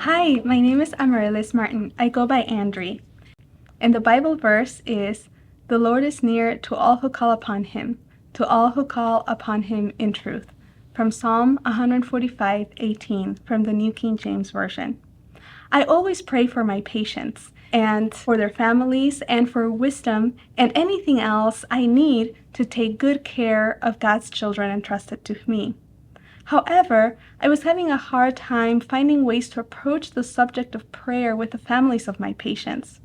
Hi, my name is Amarilis Martin. I go by Andri. And the Bible verse is, "The Lord is near to all who call upon him, to all who call upon him in truth." From Psalm 145:18 from the New King James Version. I always pray for my patients and for their families and for wisdom and anything else I need to take good care of God's children entrusted to me. However, I was having a hard time finding ways to approach the subject of prayer with the families of my patients.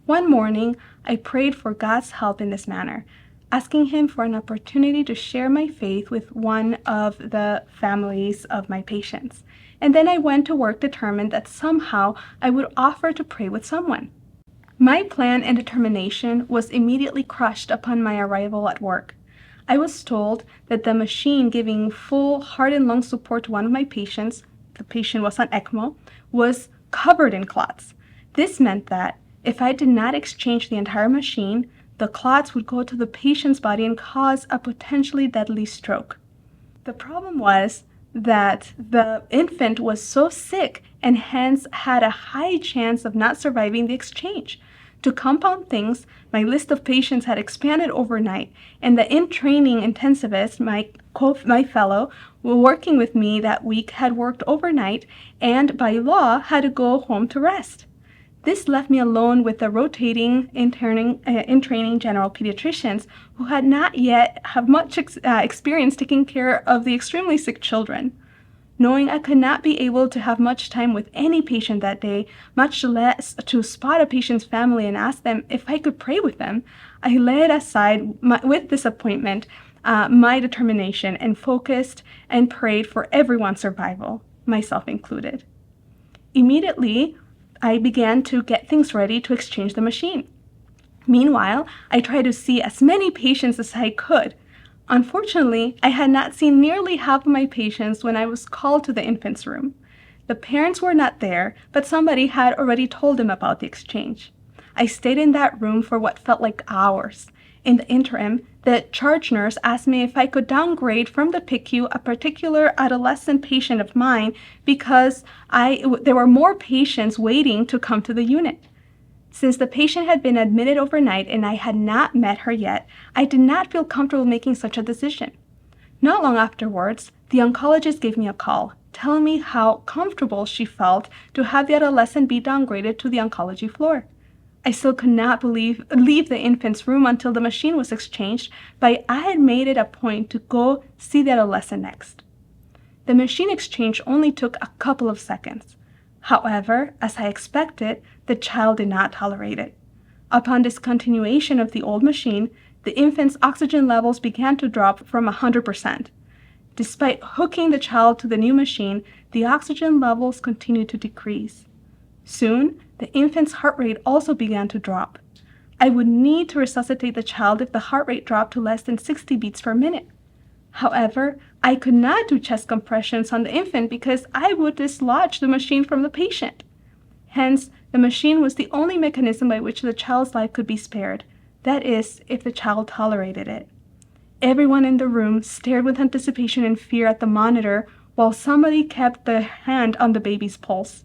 One morning, I prayed for God's help in this manner, asking Him for an opportunity to share my faith with one of the families of my patients. And then I went to work determined that somehow I would offer to pray with someone. My plan and determination was immediately crushed upon my arrival at work. I was told that the machine giving full heart and lung support to one of my patients, the patient was on ECMO, was covered in clots. This meant that if I did not exchange the entire machine, the clots would go to the patient's body and cause a potentially deadly stroke. The problem was that the infant was so sick and hence had a high chance of not surviving the exchange. To compound things, my list of patients had expanded overnight, and the in-training intensivist, my fellow, working with me that week had worked overnight and by law had to go home to rest. This left me alone with the rotating in-training general pediatricians who had not yet have much experience taking care of the extremely sick children. Knowing I could not be able to have much time with any patient that day, much less to spot a patient's family and ask them if I could pray with them, I laid aside with disappointment my determination and focused and prayed for everyone's survival, myself included. Immediately, I began to get things ready to exchange the machine. Meanwhile, I tried to see as many patients as I could. Unfortunately, I had not seen nearly half of my patients when I was called to the infant's room. The parents were not there, but somebody had already told them about the exchange. I stayed in that room for what felt like hours. In the interim, the charge nurse asked me if I could downgrade from the PICU a particular adolescent patient of mine because there were more patients waiting to come to the unit. Since the patient had been admitted overnight and I had not met her yet, I did not feel comfortable making such a decision. Not long afterwards, the oncologist gave me a call, telling me how comfortable she felt to have the adolescent be downgraded to the oncology floor. I still could not leave the infant's room until the machine was exchanged, but I had made it a point to go see the adolescent next. The machine exchange only took a couple of seconds. However, as I expected, the child did not tolerate it. Upon discontinuation of the old machine, the infant's oxygen levels began to drop from 100%. Despite hooking the child to the new machine, the oxygen levels continued to decrease. Soon, the infant's heart rate also began to drop. I would need to resuscitate the child if the heart rate dropped to less than 60 beats per minute. However, I could not do chest compressions on the infant because I would dislodge the machine from the patient. Hence, the machine was the only mechanism by which the child's life could be spared, that is, if the child tolerated it. Everyone in the room stared with anticipation and fear at the monitor while somebody kept their hand on the baby's pulse.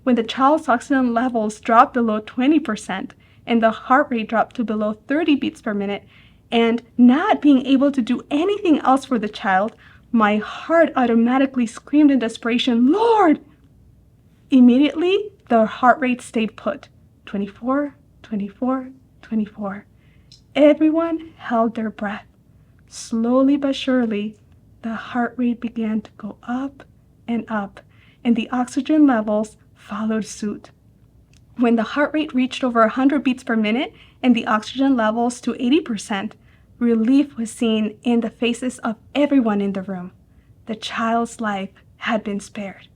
When the child's oxygen levels dropped below 20% and the heart rate dropped to below 30 beats per minute, and not being able to do anything else for the child, my heart automatically screamed in desperation, "Lord!" Immediately, the heart rate stayed put, 24, 24, 24. Everyone held their breath. Slowly but surely, the heart rate began to go up, and the oxygen levels followed suit. When the heart rate reached over 100 beats per minute and the oxygen levels to 80%, relief was seen in the faces of everyone in the room. The child's life had been spared.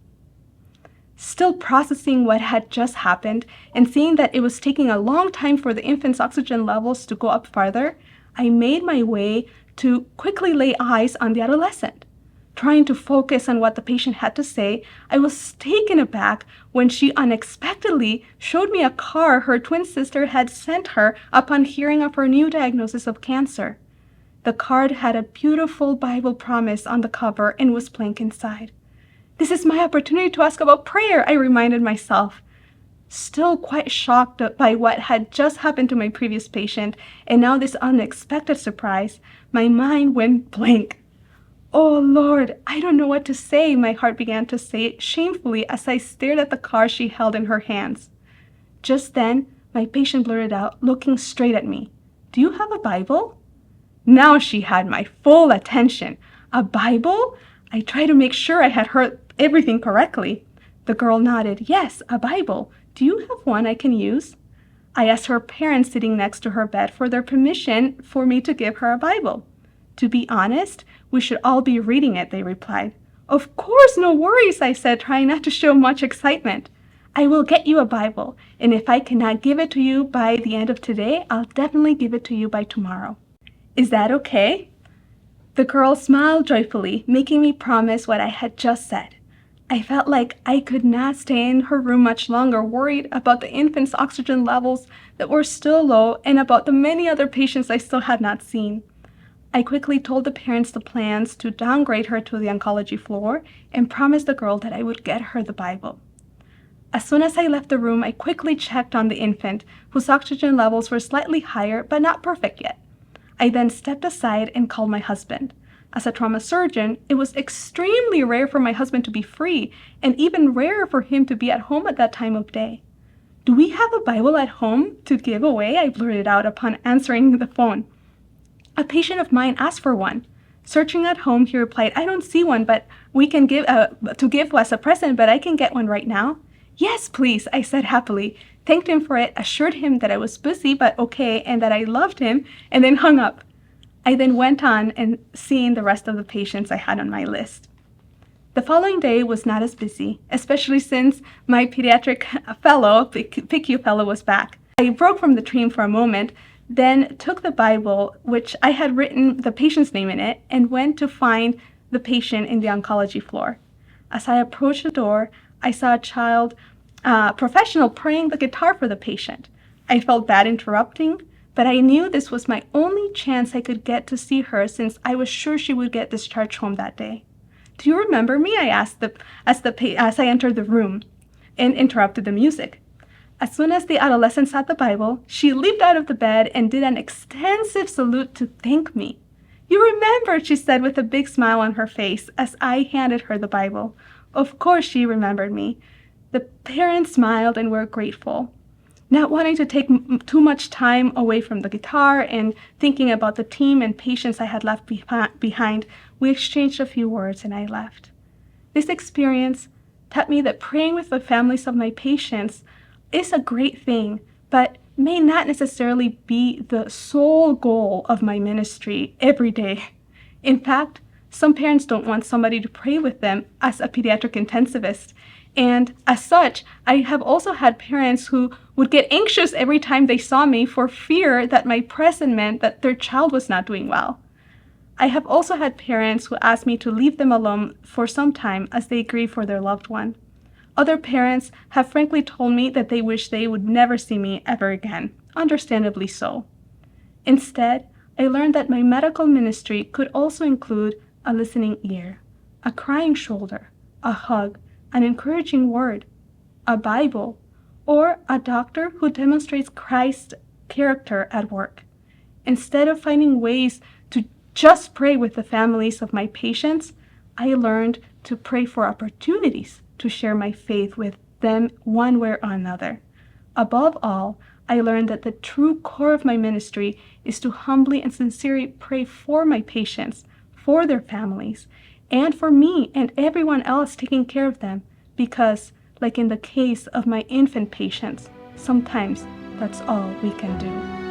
Still processing what had just happened and seeing that it was taking a long time for the infant's oxygen levels to go up farther, I made my way to quickly lay eyes on the adolescent. Trying to focus on what the patient had to say, I was taken aback when she unexpectedly showed me a card her twin sister had sent her upon hearing of her new diagnosis of cancer. The card had a beautiful Bible promise on the cover and was blank inside. This is my opportunity to ask about prayer, I reminded myself. Still quite shocked by what had just happened to my previous patient, and now this unexpected surprise, my mind went blank. Oh Lord, I don't know what to say, my heart began to say shamefully as I stared at the card she held in her hands. Just then, my patient blurted out, looking straight at me, "Do you have a Bible?" Now she had my full attention. A Bible? I tried to make sure I had heard everything correctly. The girl nodded. "Yes, a Bible. Do you have one I can use?" I asked her parents sitting next to her bed for their permission for me to give her a Bible. "To be honest, we should all be reading it," they replied. "Of course, no worries," I said, trying not to show much excitement. "I will get you a Bible, and if I cannot give it to you by the end of today, I'll definitely give it to you by tomorrow. Is that okay?" The girl smiled joyfully, making me promise what I had just said. I felt like I could not stay in her room much longer, worried about the infant's oxygen levels that were still low and about the many other patients I still had not seen. I quickly told the parents the plans to downgrade her to the oncology floor and promised the girl that I would get her the Bible. As soon as I left the room, I quickly checked on the infant, whose oxygen levels were slightly higher but not perfect yet. I then stepped aside and called my husband. As a trauma surgeon, it was extremely rare for my husband to be free, and even rarer for him to be at home at that time of day. "Do we have a Bible at home to give away?" I blurted out upon answering the phone. "A patient of mine asked for one." Searching at home, he replied, "I don't see one, but we can give as a present, but I can get one right now." "Yes, please," I said happily, thanked him for it, assured him that I was busy but okay and that I loved him, and then hung up. I then went on and seen the rest of the patients I had on my list. The following day was not as busy, especially since my pediatric fellow, PICU fellow, was back. I broke from the dream for a moment, then took the Bible, which I had written the patient's name in it, and went to find the patient in the oncology floor. As I approached the door, I saw a child professional playing the guitar for the patient. I felt bad interrupting, but I knew this was my only chance I could get to see her since I was sure she would get discharged home that day. "Do you remember me?" I asked as I entered the room and interrupted the music. As soon as the adolescent saw the Bible, she leaped out of the bed and did an extensive salute to thank me. "You remembered," she said with a big smile on her face as I handed her the Bible. Of course she remembered me. The parents smiled and were grateful. Not wanting to take too much time away from the guitar and thinking about the team and patients I had left behind, we exchanged a few words and I left. This experience taught me that praying with the families of my patients is a great thing, but may not necessarily be the sole goal of my ministry every day. In fact, some parents don't want somebody to pray with them as a pediatric intensivist. And as such, I have also had parents who would get anxious every time they saw me for fear that my presence meant that their child was not doing well. I have also had parents who asked me to leave them alone for some time as they grieve for their loved one. Other parents have frankly told me that they wish they would never see me ever again, understandably so. Instead, I learned that my medical ministry could also include a listening ear, a crying shoulder, a hug, an encouraging word, a Bible, or a doctor who demonstrates Christ's character at work. Instead of finding ways to just pray with the families of my patients, I learned to pray for opportunities to share my faith with them one way or another. Above all, I learned that the true core of my ministry is to humbly and sincerely pray for my patients, for their families, and for me and everyone else taking care of them, because, like in the case of my infant patients, sometimes that's all we can do.